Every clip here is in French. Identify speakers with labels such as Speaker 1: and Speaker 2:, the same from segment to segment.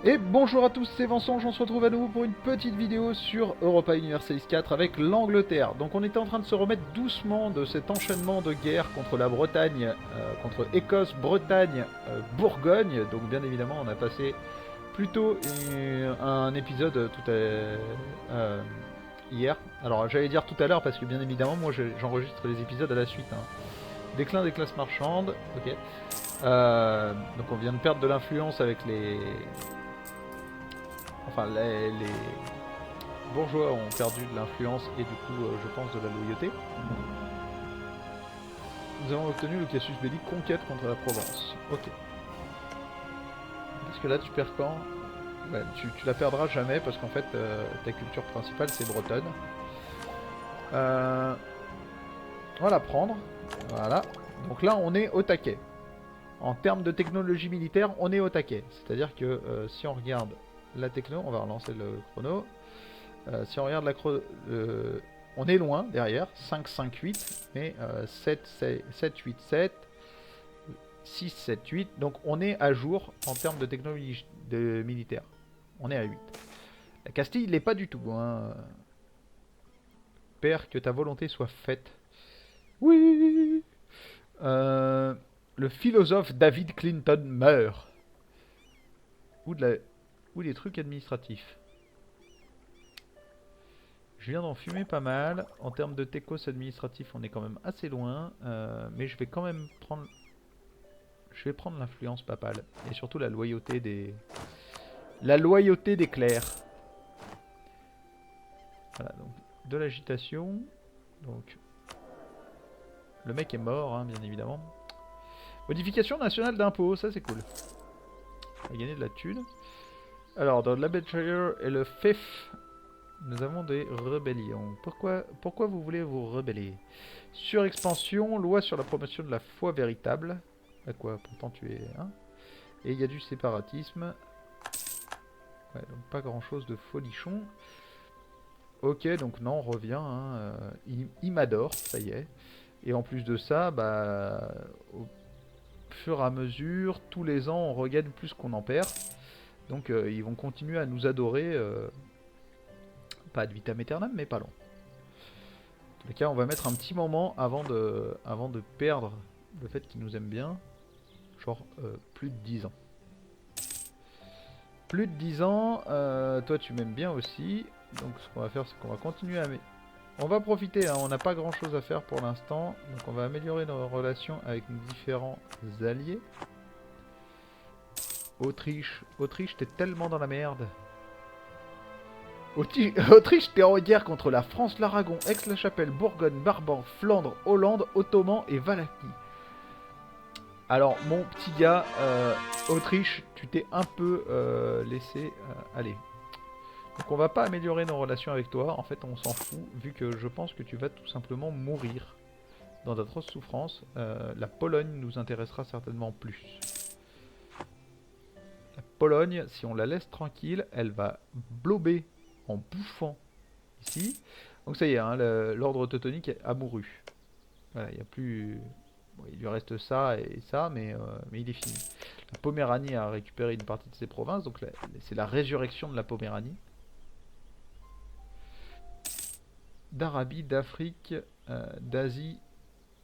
Speaker 1: Et bonjour à tous, c'est Vincent, on se retrouve à nouveau pour une petite vidéo sur Europa Universalis 4 avec l'Angleterre. Donc on était en train de se remettre doucement de cet enchaînement de guerre contre la Bretagne, contre Écosse, Bretagne, Bourgogne. Donc bien évidemment on a passé plutôt un épisode hier. Alors j'allais dire tout à l'heure parce que bien évidemment moi j'enregistre les épisodes à la suite. Hein. Déclin des classes marchandes, ok. Donc on vient de perdre de l'influence avec les... Enfin, les bourgeois ont perdu de l'influence et du coup, je pense, de la loyauté. Nous avons obtenu le casus belli conquête contre la Provence. Ok. Parce que là, tu perds quand? Ouais, tu la perdras jamais parce qu'en fait, ta culture principale, c'est bretonne. On va la prendre. Voilà. Donc là, on est au taquet. En termes de technologie militaire, on est au taquet. C'est-à-dire que si on regarde la techno, on va relancer le chrono. Si on regarde la on est loin derrière, 5, 5, 8, mais 7, 7, 8, 7, 6, 7, 8. Donc on est à jour en termes de technologie militaire. On est à 8. La Castille, il n'est pas du tout. Hein. Père, que ta volonté soit faite. Oui. Le philosophe David Clinton meurt. Ou des trucs administratifs. Je viens d'en fumer pas mal. En termes de techos administratifs, on est quand même assez loin. Mais je vais quand même prendre... Je vais prendre l'influence papale. Et surtout la loyauté des... La loyauté des clercs. Voilà, donc de l'agitation. Donc... Le mec est mort, hein, bien évidemment. Modification nationale d'impôts, ça c'est cool. On va gagner de la thune. Alors, dans l'Abbottshire et le Fife... Nous avons des rébellions. Pourquoi vous voulez vous rebeller? Surexpansion, loi sur la promotion de la foi véritable. À quoi? Pourtant tu es... Hein, et il y a du séparatisme. Ouais, donc pas grand chose de folichon. Ok, donc non, on revient. Hein, il m'adore, ça y est. Et en plus de ça, bah... Au fur et à mesure, tous les ans, on regagne plus qu'on en perd. Donc ils vont continuer à nous adorer... Pas ad vitam aeternam, mais pas long. En tous les cas, on va mettre un petit moment avant de perdre le fait qu'ils nous aiment bien. Genre plus de 10 ans. Plus de 10 ans, toi tu m'aimes bien aussi. Donc ce qu'on va faire, c'est qu'on va continuer à... On va profiter, hein, on n'a pas grand chose à faire pour l'instant. Donc on va améliorer nos relations avec nos différents alliés. Autriche, t'es tellement dans la merde. Autriche était en guerre contre la France, l'Aragon, Aix-la-Chapelle, Bourgogne, Brabant, Flandre, Hollande, Ottoman et Valachie. Alors, mon petit gars, Autriche, tu t'es un peu laissé aller. Donc, on va pas améliorer nos relations avec toi. En fait, on s'en fout, vu que je pense que tu vas tout simplement mourir dans d'atroces souffrances. La Pologne nous intéressera certainement plus. La Pologne, si on la laisse tranquille, elle va blober en bouffant ici. Donc ça y est, hein, l'ordre teutonique a mouru. Voilà, il n'y a plus... Bon, il lui reste ça et ça, mais il est fini. La Poméranie a récupéré une partie de ses provinces, donc c'est la résurrection de la Poméranie. D'Arabie, d'Afrique, d'Asie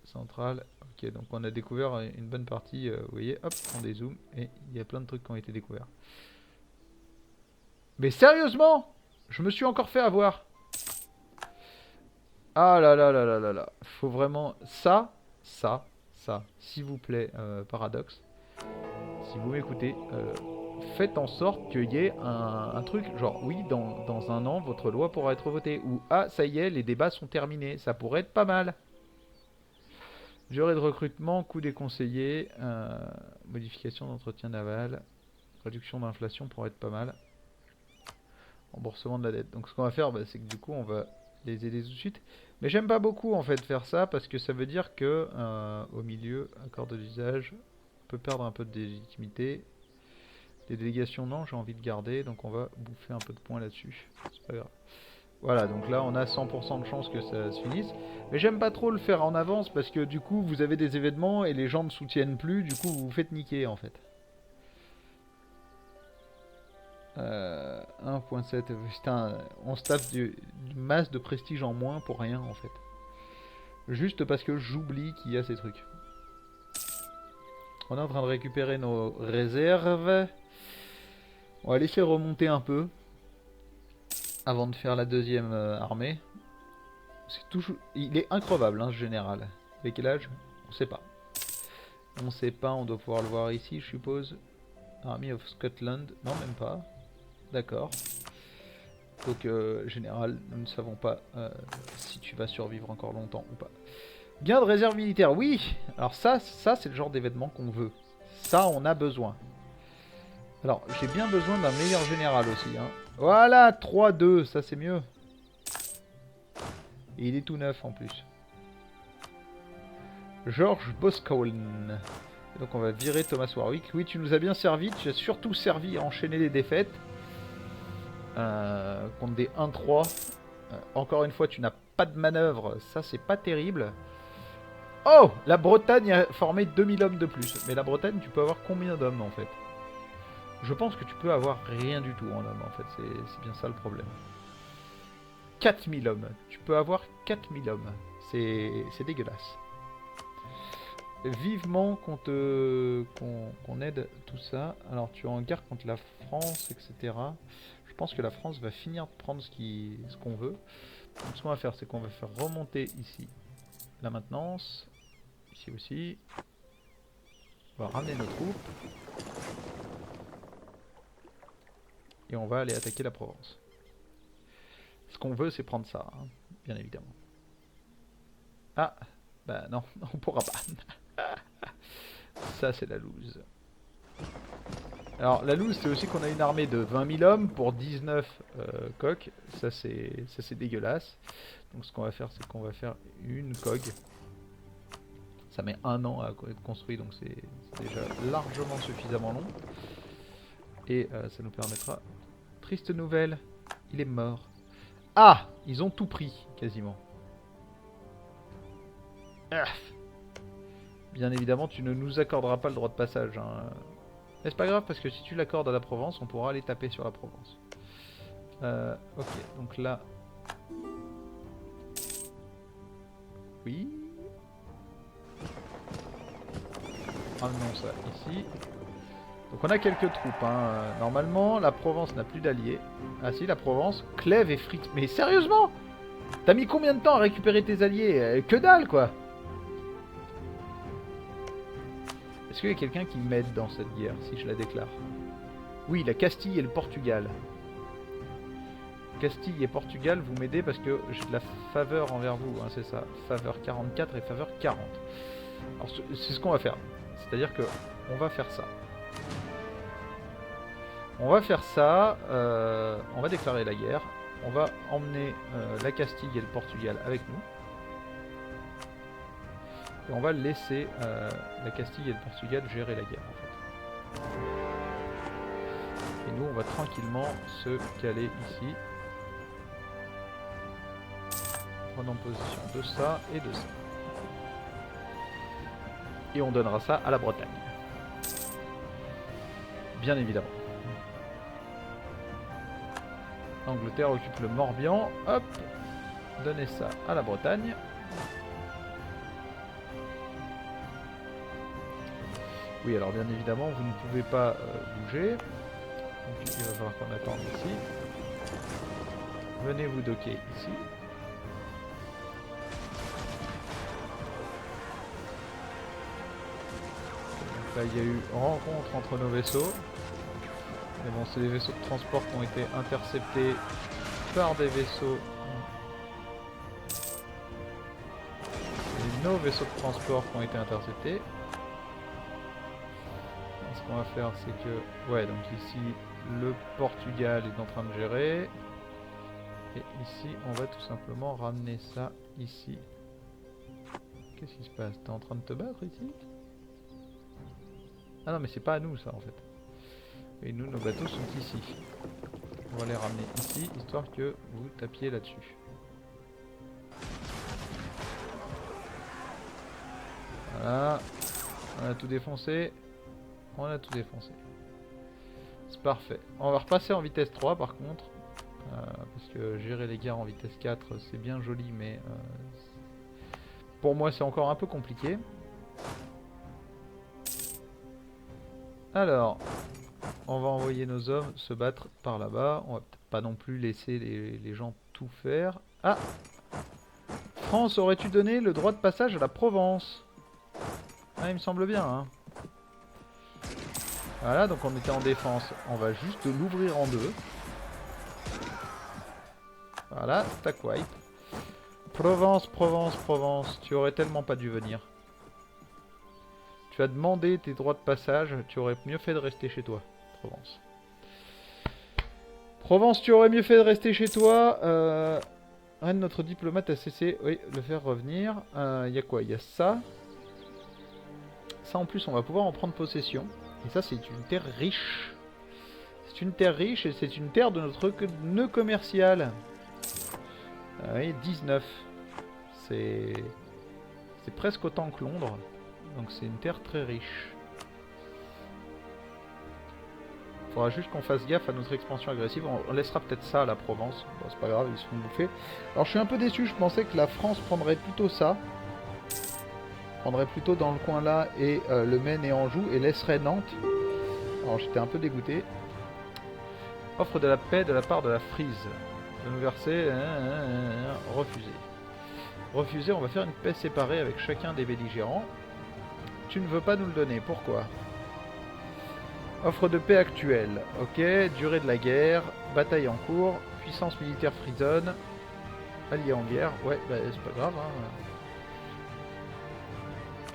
Speaker 1: centrale. Ok, donc on a découvert une bonne partie, vous voyez, hop, on dézoome, et il y a plein de trucs qui ont été découverts. Mais sérieusement, je me suis encore fait avoir. Ah là là là là là là. Faut vraiment... Ça, s'il vous plaît, Paradoxe. Si vous m'écoutez, faites en sorte qu'il y ait un truc, genre, oui, dans un an, votre loi pourra être votée. Ou, ah, ça y est, les débats sont terminés. Ça pourrait être pas mal. Durée de recrutement, coût des conseillers, modification d'entretien naval, réduction d'inflation pourrait être pas mal. Remboursement de la dette. Donc ce qu'on va faire, bah, c'est que du coup, on va les aider tout de suite. Mais j'aime pas beaucoup en fait faire ça parce que ça veut dire que au milieu, accord de l'usage, on peut perdre un peu de légitimité. Les délégations non, j'ai envie de garder, donc on va bouffer un peu de points là-dessus. C'est pas grave. Voilà, donc là on a 100% de chance que ça se finisse. Mais j'aime pas trop le faire en avance parce que du coup vous avez des événements et les gens ne soutiennent plus, du coup vous vous faites niquer en fait. 1.7. Putain, on se tape du masse de prestige en moins pour rien en fait. Juste parce que j'oublie qu'il y a ces trucs. On est en train de récupérer nos réserves. On va laisser remonter un peu avant de faire la deuxième armée. Toujours... Il est increvable, hein, ce général. Avec quel âge? On sait pas. On sait pas, on doit pouvoir le voir ici, je suppose. Army of Scotland. Non, même pas. D'accord. Donc, général, nous ne savons pas si tu vas survivre encore longtemps ou pas. Gain de réserve militaire, oui. Alors ça c'est le genre d'événement qu'on veut. Ça, on a besoin. Alors, j'ai bien besoin d'un meilleur général aussi. Hein. Voilà, 3-2, ça c'est mieux. Et il est tout neuf en plus. George Boscawen. Donc on va virer Thomas Warwick. Oui, tu nous as bien servi. Tu as surtout servi à enchaîner les défaites. Contre des 1-3. Encore une fois, tu n'as pas de manœuvre. Ça, c'est pas terrible. Oh, la Bretagne a formé 2000 hommes de plus. Mais la Bretagne, tu peux avoir combien d'hommes en fait? Je pense que tu peux avoir rien du tout en hommes en fait. C'est bien ça le problème. 4000 hommes. Tu peux avoir 4000 hommes. C'est dégueulasse. Vivement qu'on aide tout ça. Alors tu es en guerre contre la France, etc. Je pense que la France va finir de prendre ce qu'on veut. Donc ce qu'on va faire, c'est qu'on va faire remonter ici la maintenance. Ici aussi. On va ramener nos troupes. Et on va aller attaquer la Provence. Ce qu'on veut, c'est prendre ça, hein, bien évidemment. Ah, bah non, on pourra pas. Ça, c'est la loose. Alors, la loose, c'est aussi qu'on a une armée de 20 000 hommes pour 19 coques. Ça, c'est dégueulasse. Donc, ce qu'on va faire, c'est qu'on va faire une coque. Ça met 1 an à être construit, donc c'est déjà largement suffisamment long. Et ça nous permettra... Triste nouvelle, il est mort. Ah, ils ont tout pris, quasiment. Ah. Bien évidemment, tu ne nous accorderas pas le droit de passage. Hein. Mais c'est pas grave, parce que si tu l'accordes à la Provence, on pourra aller taper sur la Provence. Ok, donc là... Oui. Ramenons ça ici. Donc on a quelques troupes. Hein. Normalement, la Provence n'a plus d'alliés. Ah si, la Provence, Clèves et Fritz. Mais sérieusement? T'as mis combien de temps à récupérer tes alliés? Que dalle, quoi. Est-ce qu'il y a quelqu'un qui m'aide dans cette guerre, si je la déclare? Oui, la Castille et le Portugal. Castille et Portugal, vous m'aidez parce que j'ai de la faveur envers vous. Hein, c'est ça. Faveur 44 et faveur 40. Alors, c'est ce qu'on va faire. C'est-à-dire que on va faire ça. On va faire ça. On va déclarer la guerre. On va emmener la Castille et le Portugal avec nous. Et on va laisser la Castille et le Portugal gérer la guerre en fait. Et nous on va tranquillement se caler ici. Prendre en position de ça et de ça. Et on donnera ça à la Bretagne. Bien évidemment. L'Angleterre occupe le Morbihan. Hop. Donnez ça à la Bretagne. Oui, alors bien évidemment, vous ne pouvez pas bouger. Donc il va falloir qu'on attende ici. Venez vous docker ici. Donc là, il y a eu rencontre entre nos vaisseaux. Mais bon, c'est des vaisseaux de transport qui ont été interceptés par des vaisseaux. C'est nos vaisseaux de transport qui ont été interceptés. Ce qu'on va faire, c'est que... Ouais, donc ici, le Portugal est en train de gérer. Et ici, on va tout simplement ramener ça ici. Qu'est-ce qui se passe? T'es en train de te battre ici? Ah non, mais c'est pas à nous, ça, en fait. Et nous, nos bateaux sont ici. On va les ramener ici, histoire que vous tapiez là-dessus. Voilà. On a tout défoncé. On a tout défoncé. Ce Parfait. On va repasser en vitesse 3 par contre. Parce que gérer les guerres en vitesse 4 c'est bien joli, mais pour moi c'est encore un peu compliqué. Alors, on va envoyer nos hommes se battre par là-bas. On va peut-être pas non plus laisser les gens tout faire. Ah! France, aurais-tu donné le droit de passage à la Provence? Ah, il me semble bien, hein. Voilà, donc on était en défense. On va juste l'ouvrir en deux. Voilà, stack wipe. Provence, Provence, Provence. Tu aurais tellement pas dû venir. Tu as demandé tes droits de passage. Tu aurais mieux fait de rester chez toi, Provence. Provence, tu aurais mieux fait de rester chez toi. Reine, notre diplomate a cessé. Oui, le faire revenir. Il y a quoi? Il y a ça. Ça en plus, on va pouvoir en prendre possession. Et ça, c'est une terre riche. C'est une terre riche et c'est une terre de notre nœud commercial. Oui, 19. C'est presque autant que Londres. Donc c'est une terre très riche. Faudra juste qu'on fasse gaffe à notre expansion agressive. On laissera peut-être ça à la Provence. Bon, c'est pas grave, ils seront bouffés. Alors je suis un peu déçu, je pensais que la France prendrait plutôt ça. Prendrait plutôt dans le coin là et le Maine et Anjou et laisserait Nantes. Alors j'étais un peu dégoûté. Offre de la paix de la part de la Frise. De nous verser... refusé. Refusé, on va faire une paix séparée avec chacun des belligérants. Tu ne veux pas nous le donner, pourquoi? Offre de paix actuelle. Ok, durée de la guerre, bataille en cours, puissance militaire frisonne, allié en guerre. Ouais, bah, c'est pas grave. Hein.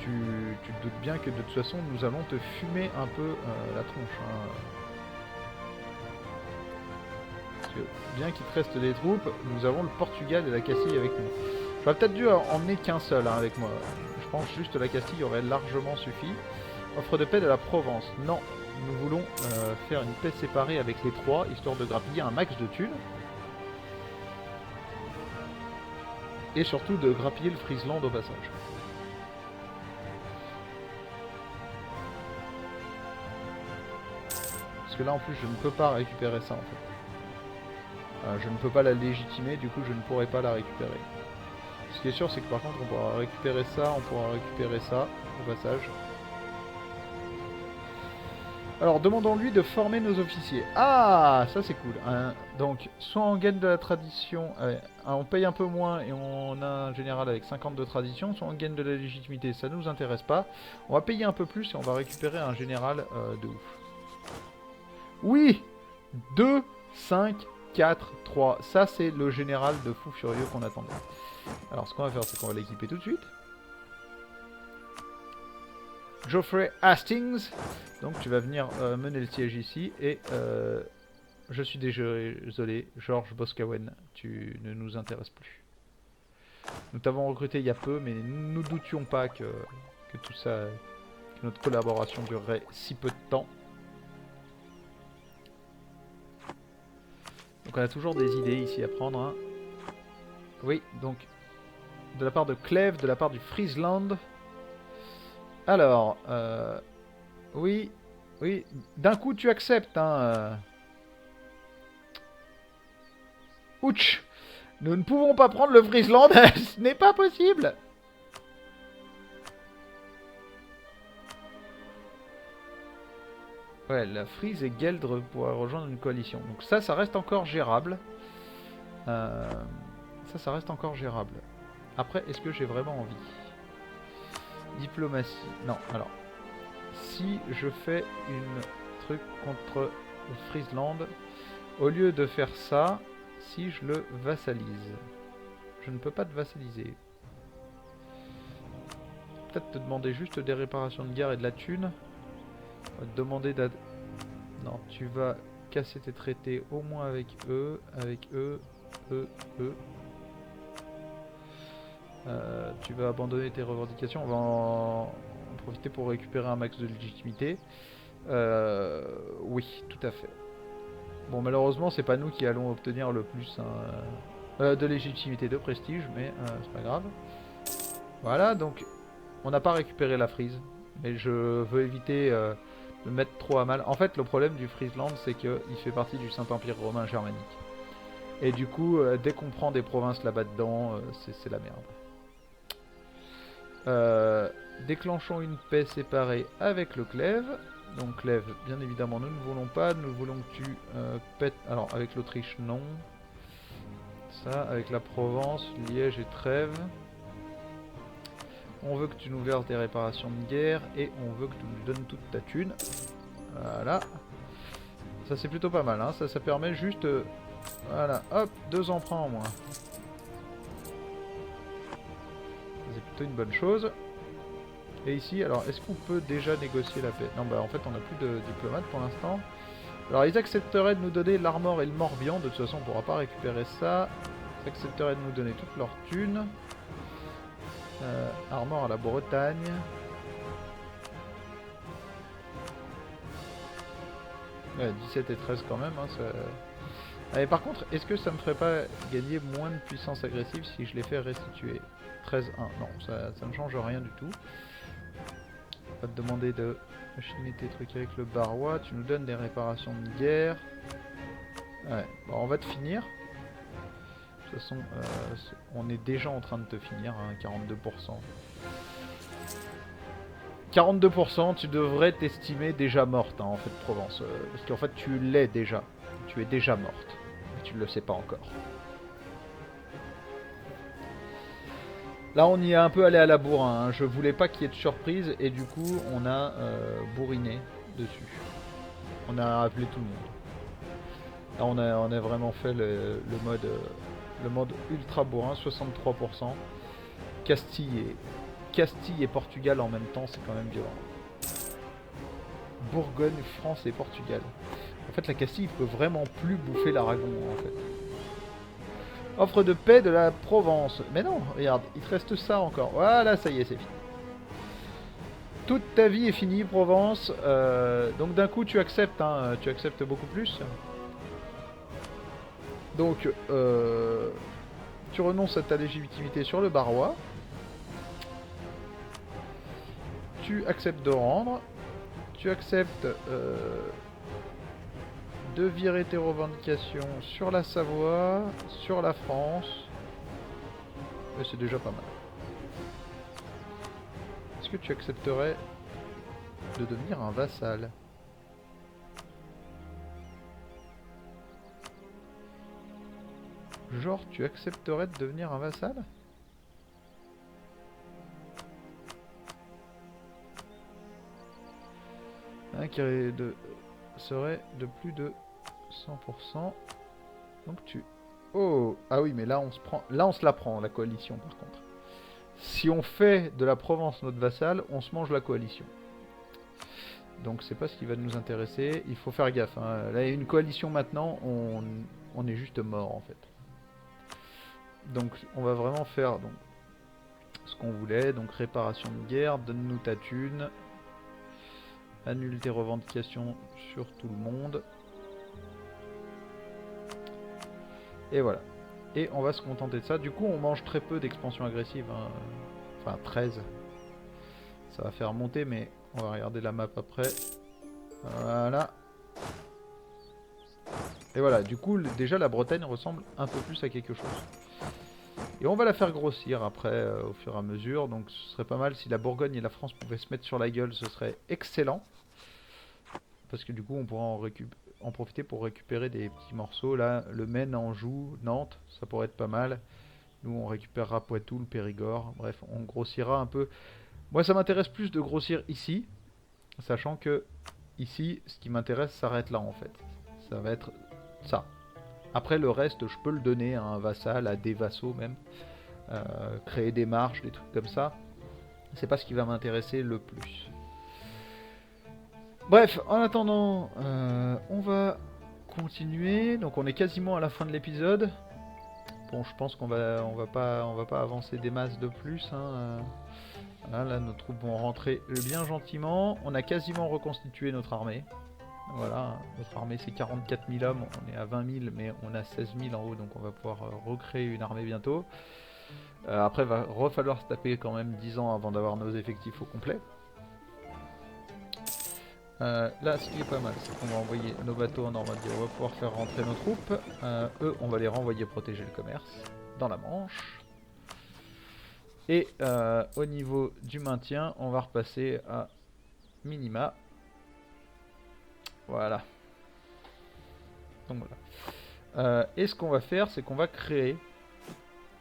Speaker 1: Tu te doutes bien que de toute façon, nous allons te fumer un peu la tronche. Hein. Parce que bien qu'il te reste des troupes, nous avons le Portugal et la Castille avec nous. J'aurais peut-être dû emmener qu'un seul hein, avec moi. Je pense juste la Castille aurait largement suffi. Offre de paix de la Provence. Non, nous voulons faire une paix séparée avec les trois, histoire de grappiller un max de thunes. Et surtout de grappiller le Friesland au passage. Parce que là en plus je ne peux pas récupérer ça en fait. Je ne peux pas la légitimer, du coup je ne pourrai pas la récupérer. Ce qui est sûr c'est que par contre on pourra récupérer ça, au passage. Alors demandons-lui de former nos officiers. Ah, ça c'est cool. Donc soit on gagne de la tradition, on paye un peu moins et on a un général avec 50 de tradition, soit on gagne de la légitimité, ça nous intéresse pas. On va payer un peu plus et on va récupérer un général de ouf. Oui, 2, 5, 4, 3. Ça c'est le général de fou furieux qu'on attendait. Alors ce qu'on va faire c'est qu'on va l'équiper tout de suite. Geoffrey Hastings, donc tu vas venir mener le siège ici et je suis désolé, George Boscawen, tu ne nous intéresses plus. Nous t'avons recruté il y a peu, mais nous ne doutions pas que tout ça, que notre collaboration durerait si peu de temps. Donc on a toujours des idées ici à prendre. Hein. Oui, donc de la part de Clèves, de la part du Friesland. Alors, oui, d'un coup tu acceptes, hein. Ouch, nous ne pouvons pas prendre le Friesland, ce n'est pas possible. Ouais, la Frise et Gueldre pourraient rejoindre une coalition. Donc ça reste encore gérable. Ça reste encore gérable. Après, est-ce que j'ai vraiment envie ? Diplomatie. Non, alors. Si je fais une truc contre le Friesland, au lieu de faire ça, si je le vassalise. Je ne peux pas te vassaliser. Peut-être te demander juste des réparations de guerre et de la thune. On va te demander d'ad... Non, tu vas casser tes traités au moins avec eux, tu vas abandonner tes revendications. On va en profiter pour récupérer un max de légitimité. Oui, tout à fait. Bon, malheureusement, c'est pas nous qui allons obtenir le plus de légitimité, de prestige, mais c'est pas grave. Voilà, donc on n'a pas récupéré la Frise, mais je veux éviter le mettre trop à mal. En fait, le problème du Friesland, c'est qu'il fait partie du Saint-Empire romain germanique. Et du coup, dès qu'on prend des provinces là-bas dedans, c'est la merde. Déclenchons une paix séparée avec le Clèves. Donc Clèves, bien évidemment, nous ne voulons pas. Nous voulons que tu pètes... Alors, avec l'Autriche, non. Ça, avec la Provence, Liège et Trèves. On veut que tu nous verses des réparations de guerre. Et on veut que tu nous donnes toute ta thune. Voilà. Ça, c'est plutôt pas mal. Hein. Ça permet juste... voilà, hop, 2 emprunts en moins. C'est plutôt une bonne chose. Et ici, alors, est-ce qu'on peut déjà négocier la paix? Non, bah en fait, on n'a plus de diplomates pour l'instant. Alors, ils accepteraient de nous donner l'Armor et le Morbihan. De toute façon, on pourra pas récupérer ça. Ils accepteraient de nous donner toute leur thune. Armor à la Bretagne. Ouais, 17 et 13 quand même. Hein, ça... Allez, par contre, est-ce que ça me ferait pas gagner moins de puissance agressive si je les fais restituer? 13-1. Non, ça ne change rien du tout. On va te demander de machiner tes trucs avec le Barrois. Tu nous donnes des réparations de guerre. Ouais, bon, on va te finir. De toute façon, on est déjà en train de te finir, hein, 42%. 42%, tu devrais t'estimer déjà morte, hein, en fait, Provence. Parce qu'en fait, tu l'es déjà. Tu es déjà morte. Mais tu ne le sais pas encore. Là, on y est un peu allé à la bourrin. Hein. Je voulais pas qu'il y ait de surprise. Et du coup, on a bourriné dessus. On a appelé tout le monde. Là, on a vraiment fait le mode ultra bourrin, 63%. Castille et Portugal en même temps, c'est quand même violent. Bourgogne, France et Portugal. En fait, la Castille peut vraiment plus bouffer l'Aragon, en fait. Offre de paix de la Provence. Mais non, regarde, il te reste ça encore. Voilà, ça y est, c'est fini. Toute ta vie est finie, Provence. Donc d'un coup, tu acceptes, hein, tu acceptes beaucoup plus. Donc, tu renonces à ta légitimité sur le Barrois. Tu acceptes de rendre. Tu acceptes de virer tes revendications sur la Savoie, sur la France. Et c'est déjà pas mal. Est-ce que tu accepterais de devenir un vassal? Genre, tu accepterais de devenir un vassal? Un qui serait de plus de 100%. Donc tu... Oh! Ah oui, mais là on se prend... Là on se la prend, la coalition, par contre. Si on fait de la Provence notre vassal, on se mange la coalition. Donc c'est pas ce qui va nous intéresser. Il faut faire gaffe. Hein. Là, il y a une coalition maintenant, on est juste mort en fait. Donc on va vraiment faire donc, ce qu'on voulait. Donc réparation de guerre, donne-nous ta thune. Annule tes revendications sur tout le monde. Et voilà. Et on va se contenter de ça. Du coup, on mange très peu d'expansion agressive. Hein. Enfin, 13. Ça va faire monter, mais on va regarder la map après. Voilà. Et voilà, du coup, déjà la Bretagne ressemble un peu plus à quelque chose. Et on va la faire grossir après, au fur et à mesure. Donc ce serait pas mal si la Bourgogne et la France pouvaient se mettre sur la gueule, ce serait excellent. Parce que du coup, on pourra en profiter pour récupérer des petits morceaux. Là, le Maine, Anjou, Nantes, ça pourrait être pas mal. Nous, on récupérera Poitou, le Périgord. Bref, on grossira un peu. Moi, ça m'intéresse plus de grossir ici. Sachant que ici, ce qui m'intéresse s'arrête là, en fait. Ça va être ça. Après, le reste, je peux le donner à un vassal, à des vassaux même. Créer des marches, des trucs comme ça. C'est pas ce qui va m'intéresser le plus. Bref, en attendant, on va continuer. Donc on est quasiment à la fin de l'épisode. Bon, je pense qu'on va pas avancer des masses de plus. Hein. Voilà, là, nos troupes vont rentrer bien gentiment. On a quasiment reconstitué notre armée. Voilà, notre armée c'est 44 000 hommes. On est à 20 000, mais on a 16 000 en haut, donc on va pouvoir recréer une armée bientôt. Après, il va falloir se taper quand même 10 ans avant d'avoir nos effectifs au complet. Là, ce qui est pas mal, c'est qu'on va envoyer nos bateaux en Normandie. On va pouvoir faire rentrer nos troupes. Eux, on va les renvoyer protéger le commerce dans la Manche. Et au niveau du maintien, on va repasser à minima. Voilà. Donc voilà. Et ce qu'on va faire, c'est qu'on va créer.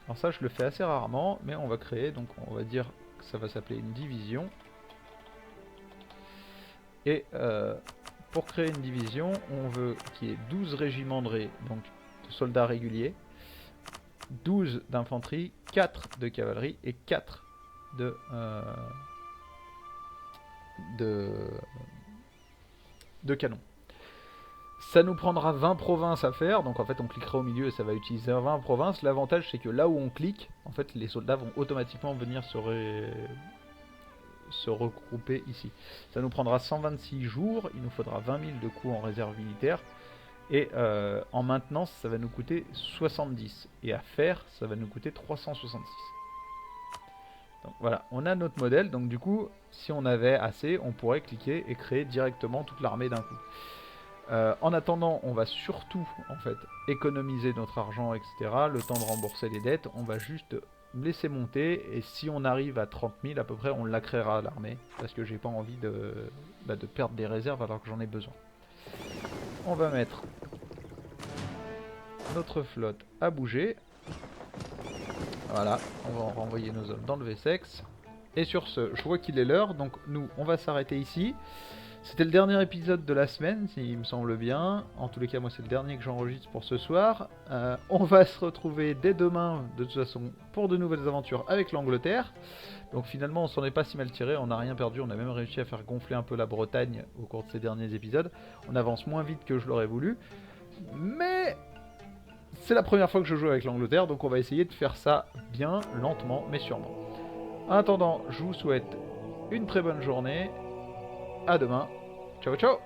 Speaker 1: Alors ça, je le fais assez rarement, mais on va créer. Donc on va dire que ça va s'appeler une division. Et pour créer une division, on veut qu'il y ait 12 régiments de soldats réguliers, 12 d'infanterie, 4 de cavalerie et 4 de canons. Ça nous prendra 20 provinces à faire, donc en fait on cliquera au milieu et ça va utiliser 20 provinces. L'avantage c'est que là où on clique, en fait les soldats vont automatiquement venir se regrouper ici. Ça nous prendra 126 jours, il nous faudra 20 000 de coûts en réserve militaire. Et en maintenance, ça va nous coûter 70. Et à faire, ça va nous coûter 366. Donc voilà, on a notre modèle. Donc du coup, si on avait assez, on pourrait cliquer et créer directement toute l'armée d'un coup. En attendant, on va surtout en fait économiser notre argent, etc. Le temps de rembourser les dettes, on va juste laisser monter. Et si on arrive à 30 000 à peu près, on la créera l'armée. Parce que j'ai pas envie de perdre des réserves alors que j'en ai besoin. On va mettre notre flotte à bouger. Voilà, on va renvoyer nos hommes dans le Vessex. Et sur ce, je vois qu'il est l'heure, donc nous, on va s'arrêter ici. C'était le dernier épisode de la semaine, s'il me semble bien. En tous les cas, moi, c'est le dernier que j'enregistre pour ce soir. On va se retrouver dès demain, de toute façon, pour de nouvelles aventures avec l'Angleterre. Donc finalement, on s'en est pas si mal tiré, on n'a rien perdu. On a même réussi à faire gonfler un peu la Bretagne au cours de ces derniers épisodes. On avance moins vite que je l'aurais voulu. Mais c'est la première fois que je joue avec l'Angleterre, donc on va essayer de faire ça bien, lentement, mais sûrement. En attendant, je vous souhaite une très bonne journée. À demain. Ciao, ciao!